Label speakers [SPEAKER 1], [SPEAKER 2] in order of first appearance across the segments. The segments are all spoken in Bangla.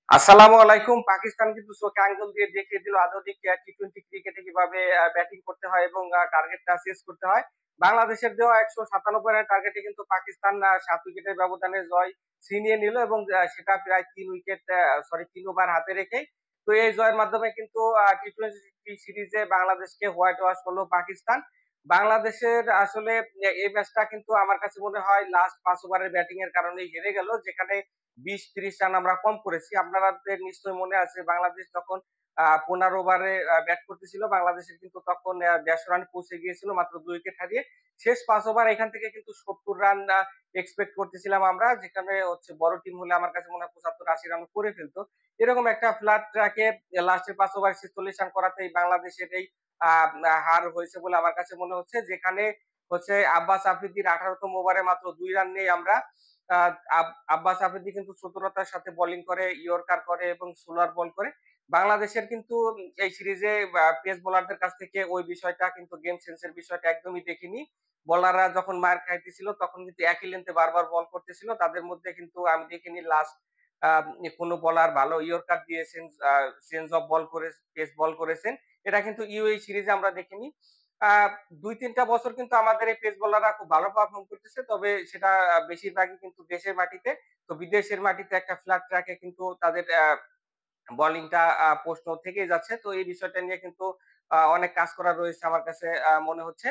[SPEAKER 1] আসসালামু আলাইকুম। পাকিস্তান কিন্তু চোখে আঙ্গুল দিয়ে দেখিয়ে দিল আধুনিক টি-20 ক্রিকেটে কিভাবে ব্যাটিং করতে হয় এবং টার্গেটটা চেজ করতে হয়। বাংলাদেশের দেওয়া ১৯৭ রানের টার্গেটে কিন্তু পাকিস্তান ৭ উইকেটের ব্যবধানে জয় ছিনিয়ে নিল এবং সেটা প্রায় ৩ উইকেট ৩ ওভার হাতে রেখেই। তো এই জয়ের মাধ্যমে কিন্তু টি-20 সিরিজে বাংলাদেশকে হোয়াইট ওয়াশ করলো পাকিস্তান। বাংলাদেশের আসলে এই ম্যাচটা কিন্তু আমার কাছে মনে হয় লাস্ট ৫ ওভারের ব্যাটিং এর কারণেই হেরে গেল। যেখানে ২০-৩০ রান আমরা কম করেছি। আপনাদের নিশ্চয়ই মনে আছে বাংলাদেশ যখন ১৫ ওভারে ব্যাট করতেছিল, বাংলাদেশের কিন্তু তখন ১৫০ রান পৌঁছে গিয়েছিল মাত্র ২ উইকেট হারিয়ে। শেষ ৫ ওভার এখান থেকে কিন্তু ৭০ রান এক্সপেক্ট করতেছিলাম আমরা। যেখানে হচ্ছে বড় টিম হলে আমার কাছে মনে হয় ৭৫-৮০ রান করে ফেলতো। এরকম একটা ফ্ল্যাট ট্র্যাকে লাস্টের ৫ ওভারে ৪৬ রান করাতেই বাংলাদেশের এই আ হার হয়েছে বলে আমার কাছে মনে হচ্ছে। যেখানে হচ্ছে আব্বাস আফ্রিদির ১৮তম ওভারে মাত্র ২ রান নেই আমরা। আ আব্বাস আফ্রিদি কিন্তু চতুরতার সাথে বোলিং করে, ইয়র্কার করে এবং স্লোয়ার বল করে। বাংলাদেশের কিন্তু এই সিরিজে পেস বোলারদের কাছ থেকে ওই বিষয়টা কিন্তু গেম সেন্স এর বিষয়টা একদমই দেখিনি। বোলাররা যখন মার খাইতেছিল তখন কিন্তু একই লেন্থে বারবার বল করতেছিল। তাদের মধ্যে কিন্তু আমি দেখিনি লাস্ট আ কোন বোলার ভালো ইয়র্কার দিয়েছেন, চেঞ্জ অফ বল করে পেস বল করেছেন। এটা কিন্তু ইউএই সিরিজে আমরা দেখিনি। আ ২-৩ টা বছর কিন্তু আমাদের এই পেস বোলাররা খুব ভালো পারফর্ম করতেছে। তবে সেটা বেশিরভাগই কিন্তু দেশের মাটিতে। তো বিদেশের মাটিতে একটা ফ্ল্যাট ট্র্যাক এ কিন্তু তাদের বোলিংটা প্রশ্ন থেকেই যাচ্ছে। তো এই বিষয়টা নিয়ে কিন্তু অনেক কাজ করার রয়েছে আমার কাছে মনে হচ্ছে।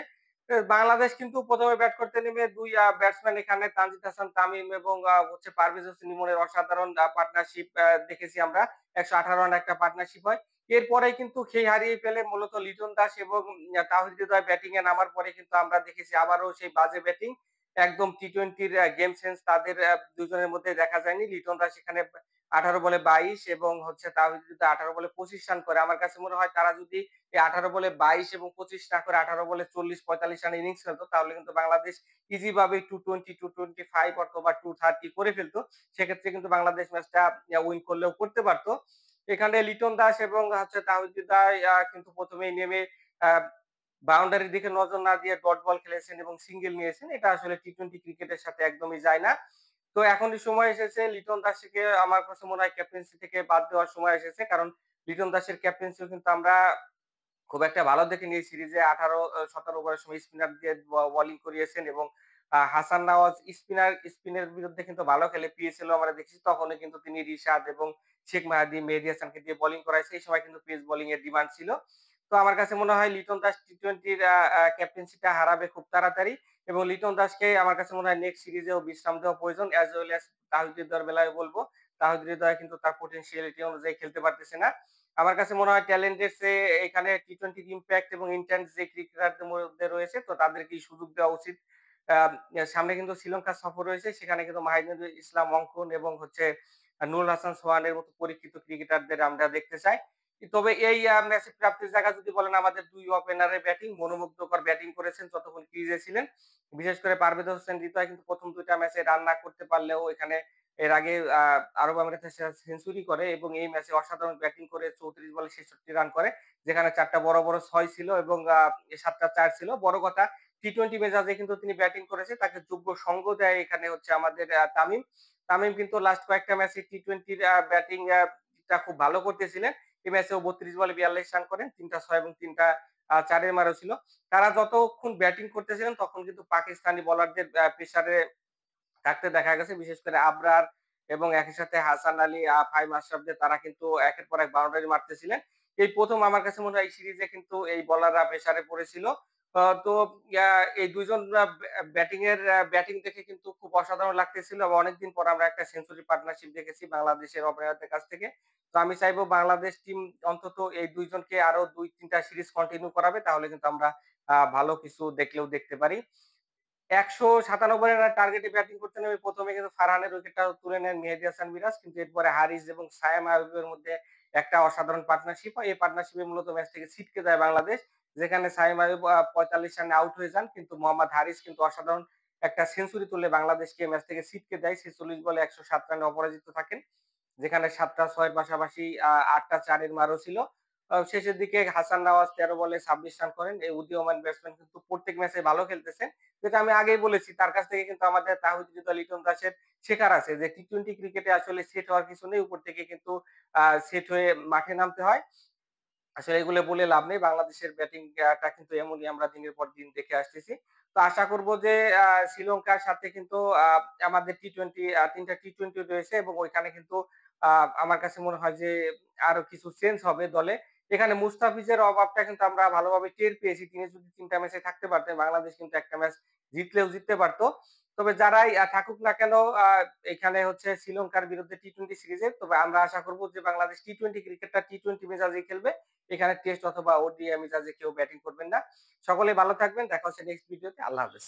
[SPEAKER 1] বাংলাদেশ কিন্তু ১ম এ ব্যাট করতে নেমে ২ ব্যাটসম্যান এখানে তানজিদ হাসান তামিম এবং হচ্ছে পারভেজ হোসেন ইমনের অসাধারণ পার্টনারশিপ দেখেছি আমরা। ১১৮ রানের একটা পার্টনারশিপ হয়। এরপরেই কিন্তু খেই হারিয়ে ফেলে মূলত লিটন দাস এবং তাহিদ হৃদয় ব্যাটিং এ নামার পরে কিন্তু আমরা দেখেছি আবারও সেই বাজে ব্যাটিং। একদম টি-20 র গেম সেন্স তাদের দুজনের মধ্যে দেখা যায়নি। লিটন দাস এখানে ১৮ বলে ২২ এবং হচ্ছে তাহিদ হৃদয় ১৮ বলে ২৫ রান করে। আমার কাছে মনে হয় তারা যদি এই ১৮ বলে ২২ এবং ২৫ না করে ১৮ বলে ৪০-৪৫ রানের ইনিংস খেলতো তাহলে কিন্তু বাংলাদেশ ইজি ভাবে 220, 225 অথবা 230 করে ফেলতো। সেক্ষেত্রে কিন্তু বাংলাদেশ ম্যাচটা উইন করলেও করতে পারত। এখানে লিটন দাস এবং হচ্ছে তাহিদ হৃদয় কিন্তু ১ম এই নেমে আ বাউন্ডারির দিকে নজর না দিয়ে ডট বল খেলেছেন এবং সিঙ্গেল নিয়েছেন। এটা আসলে টি-20 ক্রিকেটের সাথে একদমই যায় না। তো এখনই সময় এসেছে লিটন দাসকে আমার কাছে মনে হয় ক্যাপ্টেন্সি থেকে বাদ দেওয়ার সময় এসেছে। কারণ লিটন দাসের ক্যাপ্টেন্সিও কিন্তু আমরা খুব একটা ভালো দেখিনি এই সিরিজে ১৮-১৭ ওভারের সময় স্পিনার দিয়ে বোলিং করিয়েছেন এবং হাসান নওয়াজ স্পিনের বিরুদ্ধে কিন্তু ভালো খেলে পিএসএল ও আমরা দেখেছি। তখনও কিন্তু তিনি রিশাদ এবং শেখ মাহাদি, মেহেদী হাসানকে দিয়ে বোলিং করাইছে। এই সময় কিন্তু পেস বোলিং এর ডিমান্ড ছিল। তো আমার কাছে মনে হয় লিটন দাস টি-20 র ক্যাপ্টেন্সিটা হারাবে খুব তাড়াতাড়ি এবং লিটন দাসকে আমার কাছে মনে হয় নেক্সট সিরিজেও বিশ্রাম দেওয়া প্রয়োজন। অ্যাজ ওয়েল অ্যাজ তাহিদ হৃদয়ের বেলায় বলব। তাহিদ হৃদয় কিন্তু তার পটেনশিয়ালিটি অনুযায়ী খেলতে পারতেছে না। আমার কাছে মনে হয় ট্যালেন্টের চেয়ে এখানে টি-20 র ইমপ্যাক্ট এবং ইন্টেন্স যে ক্রিকেটারদের মধ্যে রয়েছে তো তাদেরকেই সুযোগ দেওয়া উচিত। আ সামনে কিন্তু শ্রীলঙ্কা সফর রয়েছে। সেখানে কিন্তু মাহিদুল ইসলাম অঙ্কন এবং হচ্ছে নুরুল হাসান সোহানের মতো পরীক্ষিত ক্রিকেটারদের আমরা দেখতে চাই। তবে এই ম্যাচে প্রাপ্তির জায়গা যদি বলেন আমাদের ২ ওপেনারের ব্যাটিং মনোমুগ্ধকর ব্যাটিং করেছেন যতক্ষণ ক্রিজে ছিলেন। বিশেষ করে পারভেজ হোসেন হৃদয় কিন্তু ১ম ২ টা ম্যাচে রান না করতে পারলেও এখানে এর আগে আরব আমিরাতে সেঞ্চুরি করে এবং এই ম্যাচে অসাধারণ ব্যাটিং করে ৩৪ বলে ৬৬ রান করে। যেখানে ৪ টা বড়, বড় ৬ ছিল এবং ৭ টা ৪ ছিল। বড় কথা টি-20 মেজাজে কিন্তু তিনি ব্যাটিং করেছে। তাকে যোগ্য সঙ্গ দেয় এখানে হচ্ছে আমাদের তামিম। তামিম কিন্তু লাস্ট কয়েকটা ম্যাচে টি-20 র ব্যাটিং টা খুব ভালো করতেছিলেন। এই ম্যাচেও ৩২ বলে ৪২ রান করেন। ৩ টা ৬ এবং ৩ টা ৪ এর মারও ছিল। তারা যতক্ষণ ব্যাটিং করতেছিলেন তখন কিন্তু পাকিস্তানি বোলারদের প্রেসারে থাকতে দেখা গেছে। বিশেষ করে আবরার এবং একই সাথে হাসান আলী, ফাহিম আশরাফদের তারা কিন্তু একের পর এক বাউন্ডারি মারতেছিলেন। এই ১ম আমার কাছে মনে হয় এই সিরিজে কিন্তু এই বোলাররা প্রেসারে পড়েছিল। তো ইয়া এই ২ জন ব্যাটিং দেখে কিন্তু খুব অসাধারণ লাগতেছিল এবং অনেকদিন পর আমরা একটা সেঞ্চুরি পার্টনারশিপ দেখেছি বাংলাদেশের ওপেনারদের কাছ থেকে। তো আমি চাইবো বাংলাদেশ টিম অন্তত এই ২ জনকে আরো ২-৩ টা সিরিজ কন্টিনিউ করাবে। তাহলে কিন্তু আমরা ভালো কিছু দেখলেও দেখতে পারি। ১৯৭ রানের টার্গেটে ব্যাটিং করতে নেমে ১ম এ কিন্তু ফারহানের উইকেটটা তুলে নেন মেহেদী হাসান মিরাজ। কিন্তু এরপরে হারিস এবং সায়েম আইয়ুবের মধ্যে একটা অসাধারণ পার্টনারশিপ হয়। এই পার্টনারশিপে মূলত ম্যাচ থেকে ছিটকে যায় বাংলাদেশ। যেখানে সায়েম আইয়ুব ৪৫ রানে আউট হয়ে যান। কিন্তু মোহাম্মদ হারিস কিন্তু অসাধারণ একটা সেঞ্চুরি তুলে বাংলাদেশকে ম্যাচ থেকে ছিটকে দেয়। ৪৬ বলে ১০৭ রানে অপরাজিত থাকেন। যেখানে ৭ টা ৬ এর পাশাপাশি ৮ টা ৪ এর মারও ছিল। শেষের দিকে হাসান নওয়াজ ১৩ বলে ২৬ রান করেন। এই উদীয়মান ব্যাটসম্যান কিন্তু প্রত্যেক ম্যাচে ভালো খেলতেছেন। যেটা আমি আগেই বলেছি তার কাছ থেকে কিন্তু আমাদের তাহিদ হৃদয় লিটন দাসের শেখার আছে যে টি-টোয়েন্টি ক্রিকেটে আসলে সেট হওয়ার কিছু নেই। উপর থেকে কিন্তু সেট হয়ে মাঠে নামতে হয়। আসলে এগুলো বলে লাভ নেই। বাংলাদেশের ব্যাটিং টা কিন্তু এমনই আমরা দিনের পর দিন দেখে আসতেছি। তো আশা করব যে শ্রীলঙ্কার সাথে কিন্তু আমাদের টি-টোয়েন্টি ৩ টা টি-টোয়েন্টি রয়েছে এবং ওইখানে কিন্তু আ আমার কাছে মনে হয় যে আরো কিছু চেঞ্জ হবে দলে। এখানে মুস্তাফিজের অভাবটা কিন্তু আমরা ভালোভাবে টের পেয়েছি। তিনি যদি ৩ টা ম্যাচে থাকতে পারতেন, বাংলাদেশ কিন্তু একটা ম্যাচ জিতলেও জিততে পারত। তবে যারাই থাকুক না কেন এখানে হচ্ছে শ্রীলঙ্কার বিরুদ্ধে টি-টোয়েন্টি সিরিজে তবে আমরা আশা করব যে বাংলাদেশ টি-টোয়েন্টি ক্রিকেটটা টি-টোয়েন্টি মেজাজেই খেলবে। এখানে টেস্ট অথবা ওডিআই মেজাজে কেউ ব্যাটিং করবেন না। সকলে ভালো থাকবেন। দেখা হচ্ছে নেক্সট ভিডিওতে। আল্লাহ হাফেজ।